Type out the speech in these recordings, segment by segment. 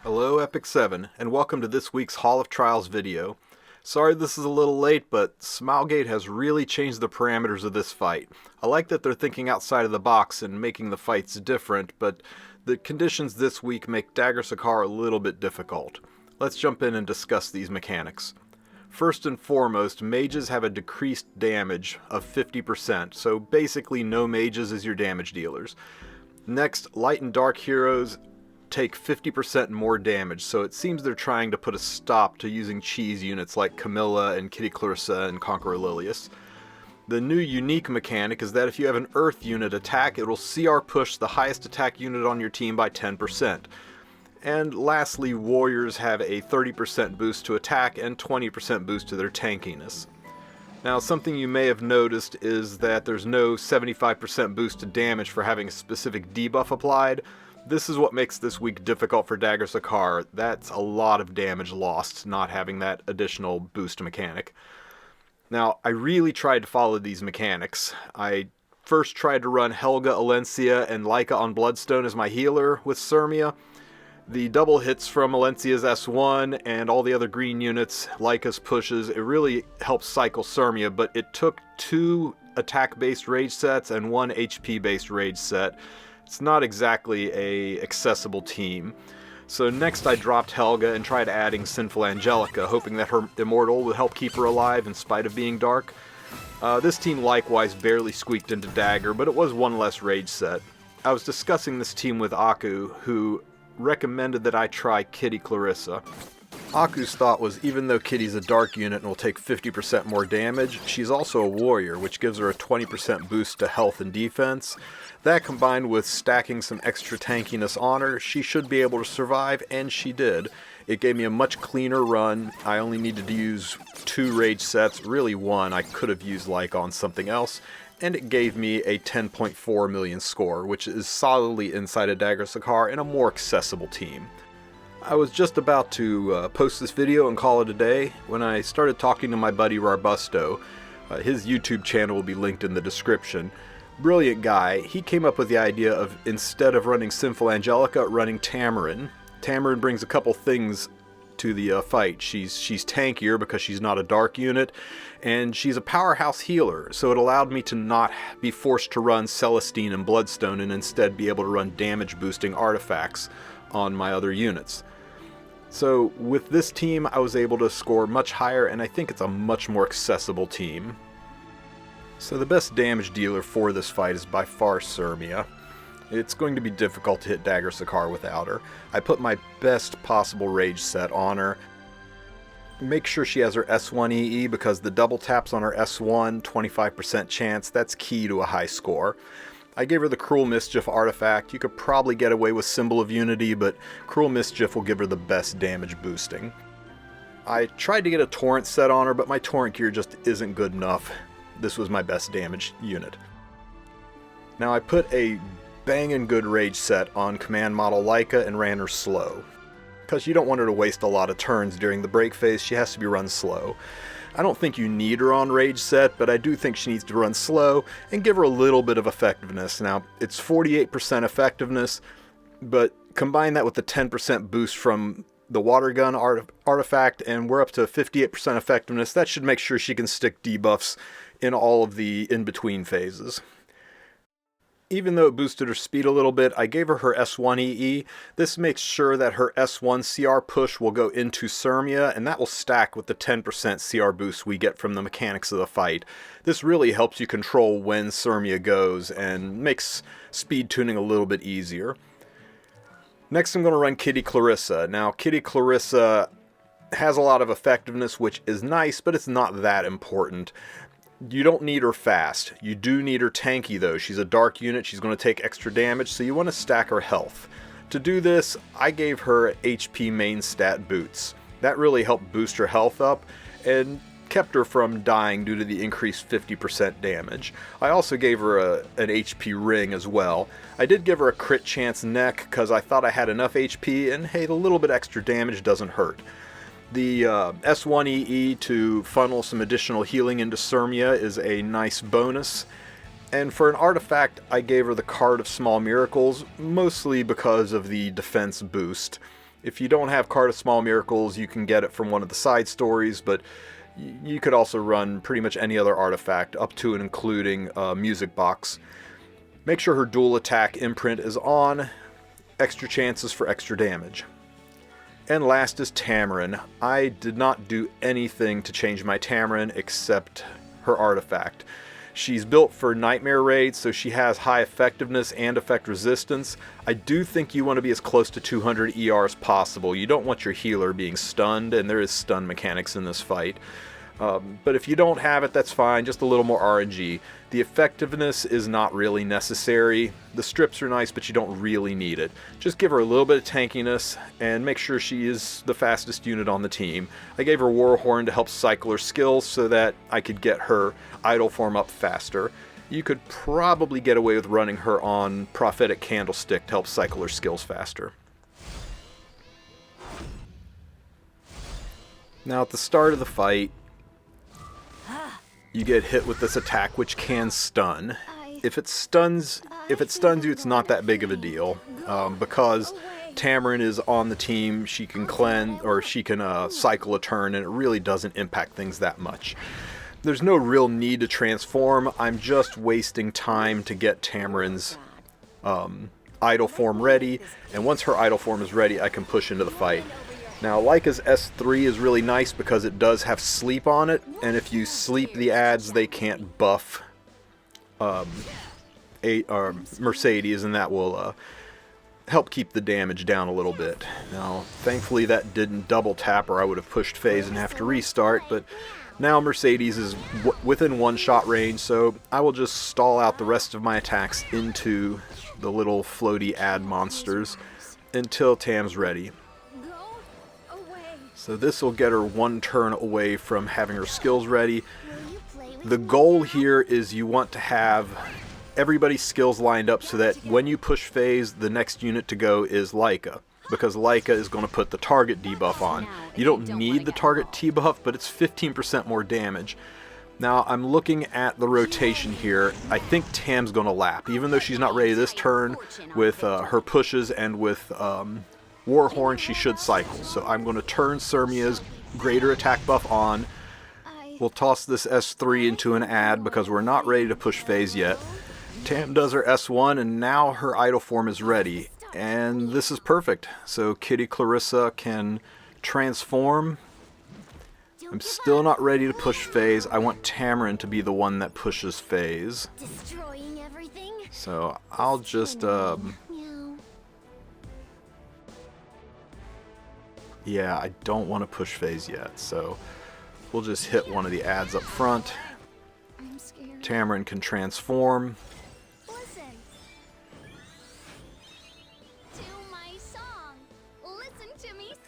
Hello Epic7, and welcome to this week's Hall of Trials video. Sorry this is a little late, but Smilegate has really changed the parameters of this fight. I like that they're thinking outside of the box and making the fights different, but the conditions this week make Dagger Sicar a little bit difficult. Let's jump in and discuss these mechanics. First and foremost, mages have a decreased damage of 50%, so basically no mages as your damage dealers. Next, light and dark heroes take 50% more damage, so it seems they're trying to put a stop to using cheese units like Camilla and Kitty Clarissa and Conqueror Lilius. The new unique mechanic is that if you have an Earth unit attack, it will CR push the highest attack unit on your team by 10%. And lastly, warriors have a 30% boost to attack and 20% boost to their tankiness. Now, something you may have noticed is that there's no 75% boost to damage for having a specific debuff applied. This is what makes this week difficult for Dagger Sicar. That's a lot of damage lost not having that additional boost mechanic. Now, I really tried to follow these mechanics. I first tried to run Helga, Alencia, and Laika on Bloodstone as my healer with Sirmia. The double hits from Alencia's S1 and all the other green units, Laika's pushes, it really helps cycle Sirmia, but it took 2 attack-based rage sets and 1 HP-based rage set. It's not exactly a accessible team. So next I dropped Helga and tried adding Sinful Angelica, hoping that her Immortal would help keep her alive in spite of being dark. This team likewise barely squeaked into Dagger, but it was 1 less rage set. I was discussing this team with Aku, who recommended that I try Kitty Clarissa. Aku's thought was even though Kitty's a dark unit and will take 50% more damage, she's also a warrior, which gives her a 20% boost to health and defense. That combined with stacking some extra tankiness on her, she should be able to survive, and she did. It gave me a much cleaner run. I only needed to use 2 rage sets, really 1. I could have used like on something else, and it gave me a 10.4 million score, which is solidly inside of Dagger Sicar and a more accessible team. I was just about to post this video and call it a day when I started talking to my buddy Rarbusto. His YouTube channel will be linked in the description. Brilliant guy. He came up with the idea of, instead of running Sinful Angelica, running Tamarin. Tamarin brings a couple things to the fight. She's tankier because she's not a dark unit, and she's a powerhouse healer, so it allowed me to not be forced to run Celestine and Bloodstone and instead be able to run damage boosting artifacts on my other units. So with this team I was able to score much higher, and I think it's a much more accessible team. So the best damage dealer for this fight is by far Sirmia. It's going to be difficult to hit Dagger Sicar without her. I put my best possible rage set on her. Make sure she has her S1 EE because the double taps on her S1, 25% chance, that's key to a high score. I gave her the Cruel Mischief artifact. You could probably get away with Symbol of Unity, but Cruel Mischief will give her the best damage boosting. I tried to get a Torrent set on her, but my Torrent gear just isn't good enough. This was my best damage unit. Now I put a bangin' good rage set on Command Model Laika and ran her slow. Because you don't want her to waste a lot of turns during the break phase, she has to be run slow. I don't think you need her on rage set, but I do think she needs to run slow and give her a little bit of effectiveness. Now, it's 48% effectiveness, but combine that with the 10% boost from the water gun artifact, and we're up to 58% effectiveness. That should make sure she can stick debuffs in all of the in-between phases. Even though it boosted her speed a little bit, I gave her her S1 EE. This makes sure that her S1 CR push will go into Sirmia, and that will stack with the 10% CR boost we get from the mechanics of the fight. This really helps you control when Sirmia goes and makes speed tuning a little bit easier. Next I'm going to run Kitty Clarissa. Now Kitty Clarissa has a lot of effectiveness, which is nice, but it's not that important. You don't need her fast. You do need her tanky though. She's a dark unit, she's going to take extra damage, so you want to stack her health. To do this, I gave her HP main stat boots. That really helped boost her health up and kept her from dying due to the increased 50% damage. I also gave her an HP ring as well. I did give her a crit chance neck because I thought I had enough HP, and hey, the little bit extra damage doesn't hurt. The S1 EE to funnel some additional healing into Sirmia is a nice bonus. And for an artifact, I gave her the Card of Small Miracles, mostly because of the defense boost. If you don't have Card of Small Miracles, you can get it from one of the side stories, but you could also run pretty much any other artifact, up to and including Music Box. Make sure her dual attack imprint is on, extra chances for extra damage. And last is Tamarin. I did not do anything to change my Tamarin except her artifact. She's built for Nightmare raids, so she has high effectiveness and effect resistance. I do think you want to be as close to 200 ER as possible. You don't want your healer being stunned, and there is stun mechanics in this fight. But if you don't have it, that's fine, just a little more RNG. The effectiveness is not really necessary. The strips are nice, but you don't really need it. Just give her a little bit of tankiness, and make sure she is the fastest unit on the team. I gave her Warhorn to help cycle her skills so that I could get her idle form up faster. You could probably get away with running her on Prophetic Candlestick to help cycle her skills faster. Now at the start of the fight, you get hit with this attack which can stun. If it stuns you, it's not that big of a deal. Because Tamarin is on the team, she can cleanse, or she can cycle a turn, and it really doesn't impact things that much. There's no real need to transform. I'm just wasting time to get Tamarin's idle form ready, and once her idle form is ready, I can push into the fight. Now, Leica's S3 is really nice because it does have sleep on it, and if you sleep the adds, they can't buff Mercedes, and that will help keep the damage down a little bit. Now, thankfully that didn't double tap, or I would have pushed phase and have to restart, but now Mercedes is within one-shot range, so I will just stall out the rest of my attacks into the little floaty ad monsters until Tam's ready. So this will get her one turn away from having her skills ready. The goal here is you want to have everybody's skills lined up so that when you push phase, the next unit to go is Leica, because Leica is going to put the target debuff on. You don't need the target debuff, but it's 15% more damage. Now I'm looking at the rotation here. I think Tam's going to lap, even though she's not ready this turn. With her pushes and with Warhorn, she should cycle. So I'm going to turn Sirmia's greater attack buff on. We'll toss this S3 into an ad because we're not ready to push phase yet. Tam does her S1, and now her idle form is ready. And this is perfect. So Kitty Clarissa can transform. I'm still not ready to push phase. I want Tamarin to be the one that pushes phase. So I'll just yeah, I don't want to push phase yet, so we'll just hit one of the ads up front. Tamarin can transform.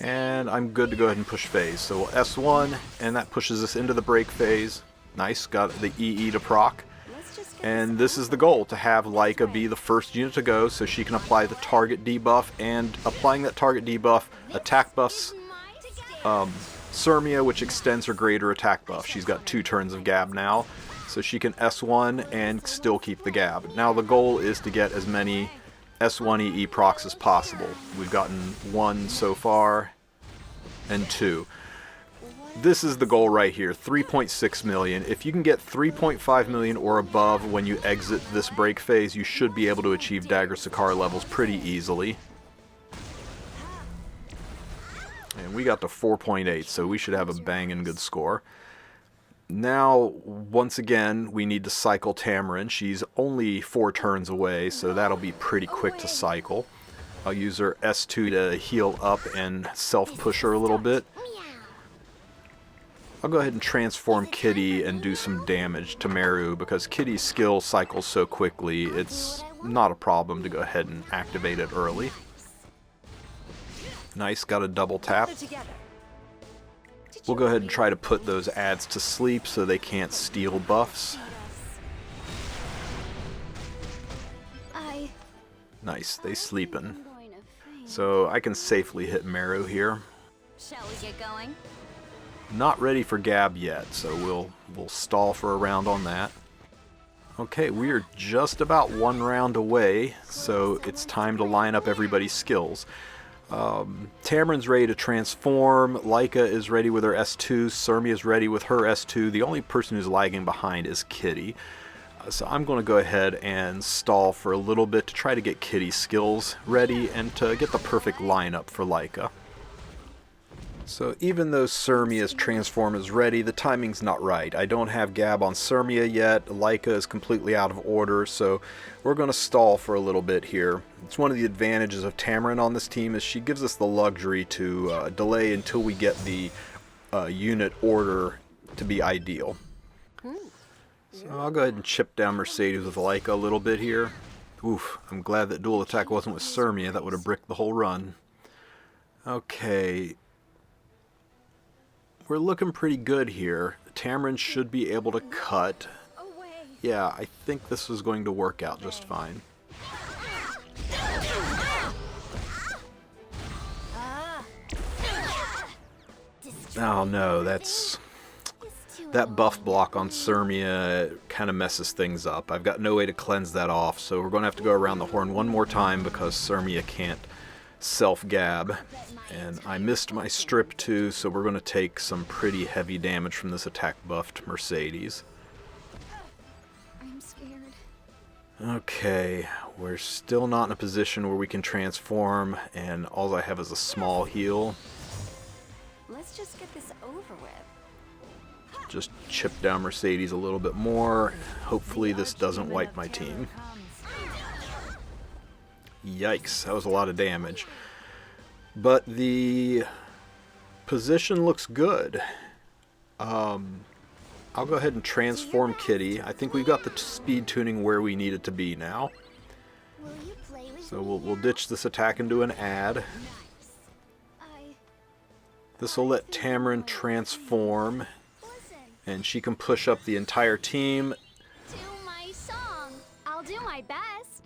And I'm good to go ahead and push phase. So we'll S1, and that pushes us into the break phase. Nice, got the EE to proc. And this is the goal, to have Leica be the first unit to go so she can apply the target debuff, and applying that target debuff attack buffs Sirmia, which extends her greater attack buff. She's got 2 turns of Gab now, so she can S1 and still keep the Gab. Now the goal is to get as many S1 EE procs as possible. We've gotten 1 so far, and 2. This is the goal right here, 3.6 million. If you can get 3.5 million or above when you exit this break phase, you should be able to achieve Dagger Sicar levels pretty easily. And we got to 4.8, so we should have a banging good score. Now, once again, we need to cycle Tamarin. She's only 4 turns away, so that'll be pretty quick to cycle. I'll use her S2 to heal up and self-push her a little bit. I'll go ahead and transform Kitty and do some damage to Meru, because Kitty's skill cycles so quickly, it's not a problem to go ahead and activate it early. Nice, got a double tap. We'll go ahead and try to put those ads to sleep so they can't steal buffs. Nice, they sleepin'. So I can safely hit Meru here. Shall we get going? Not ready for Gab yet, so we'll stall for a round on that. Okay, we are just about 1 round away, so it's time to line up everybody's skills. Tamarin's ready to transform. Laika is ready with her S2. Surmi is ready with her S2. The only person who's lagging behind is Kitty. So I'm going to go ahead and stall for a little bit to try to get Kitty's skills ready and to get the perfect lineup for Laika. So even though Surmia's transform is ready, the timing's not right. I don't have Gab on Surmia yet. Laika is completely out of order, so we're going to stall for a little bit here. It's one of the advantages of Tamarin on this team is she gives us the luxury to delay until we get the unit order to be ideal. So I'll go ahead and chip down Mercedes with Laika a little bit here. Oof, I'm glad that dual attack wasn't with Surmia. That would have bricked the whole run. Okay. We're looking pretty good here. Tamarin should be able to cut. Yeah, I think this is going to work out just fine. Oh no, that buff block on Surmia kind of messes things up. I've got no way to cleanse that off, so we're going to have to go around the horn one more time because Surmia can't self-gab. And I missed my strip too, so we're going to take some pretty heavy damage from this attack buffed Mercedes. I'm scared. Okay, we're still not in a position where we can transform, and all I have is a small heal. Let's just get this over with. Just chip down Mercedes a little bit more. Hopefully this doesn't wipe my team. Yikes, that was a lot of damage. But the position looks good. I'll go ahead and transform Kitty. I think we've got the speed tuning where we need it to be now. So we'll ditch this attack and do an add. This will let Tamarin transform, and she can push up the entire team. Do my song. I'll do my best.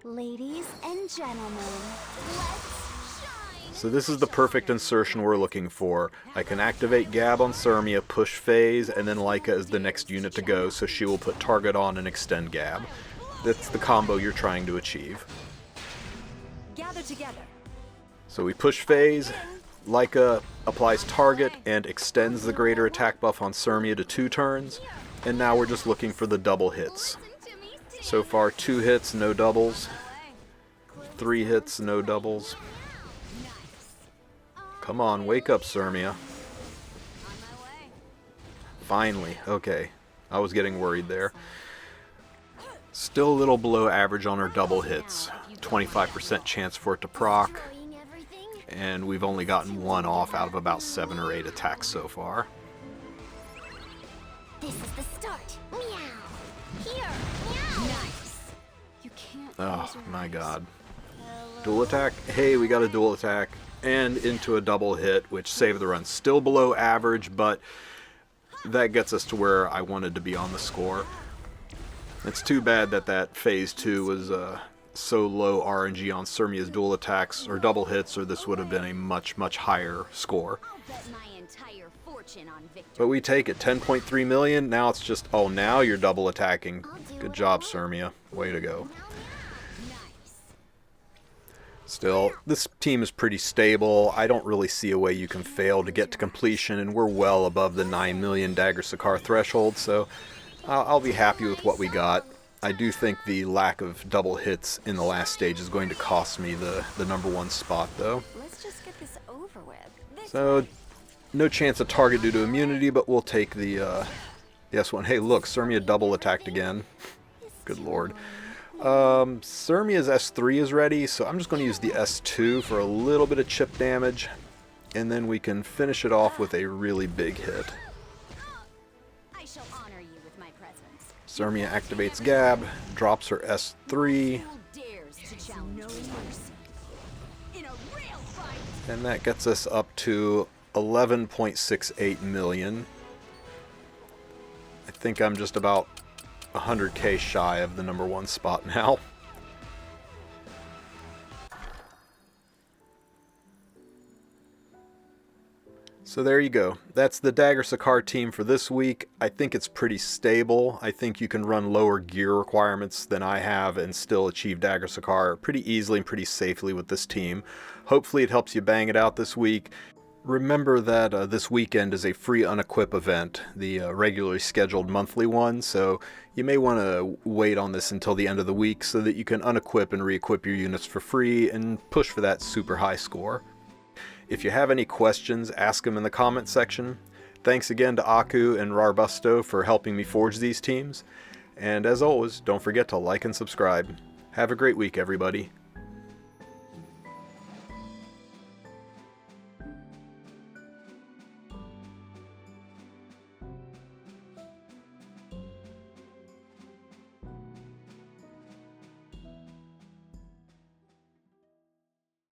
Ladies and gentlemen, let's shine. So this is the perfect insertion we're looking for. I can activate Gab on Surmia, push phase, and then Laika is the next unit to go, so she will put target on and extend Gab. That's the combo you're trying to achieve. Gather together. So we push phase, Laika applies target and extends the greater attack buff on Surmia to 2 turns, and now we're just looking for the double hits. So far 2 hits, no doubles. 3 hits, no doubles. Come on, wake up, Surmia. Finally, okay. I was getting worried there. Still a little below average on our double hits. 25% chance for it to proc. And we've only gotten 1 off out of about 7 or 8 attacks so far. This is the start. Meow. Here. Meow. Nice. You can't. Oh my god. Dual attack? Hey, we got a dual attack. And into a double hit, which saved the run. Still below average, but that gets us to where I wanted to be on the score. It's too bad that phase 2 was so low RNG on Surmia's dual attacks or double hits, or this would have been a much, much higher score. I'll bet my entire fortune on victory. But we take it, 10.3 million. Now it's just, oh, now you're double attacking. Good job, Surmia. Way to go. Still, this team is pretty stable. I don't really see a way you can fail to get to completion, and we're well above the 9 million Dagger Sicar threshold, so I'll be happy with what we got. I do think the lack of double hits in the last stage is going to cost me the #1 spot, though. Let's just get this over with. So, no chance of target due to immunity, but we'll take the S1. Hey, look, Surmia double attacked again. Good lord. Surmia's S3 is ready, so I'm just going to use the S2 for a little bit of chip damage, and then we can finish it off with a really big hit. I shall honor you with my presence. Surmia activates Gab, drops her S3, Who dares to challenge no mercy? In a real fight. and that gets us up to 11.68 million. I think I'm just about 100k shy of the #1 spot now. So there you go. That's the Dagger Sicar team for this week. I think it's pretty stable. I think you can run lower gear requirements than I have and still achieve Dagger Sicar pretty easily and pretty safely with this team. Hopefully it helps you bang it out this week. Remember that this weekend is a free unequip event, the regularly scheduled monthly one, so you may want to wait on this until the end of the week so that you can unequip and re-equip your units for free and push for that super high score. If you have any questions, ask them in the comment section. Thanks again to Aku and Rarbusto for helping me forge these teams. And as always, don't forget to like and subscribe. Have a great week, everybody.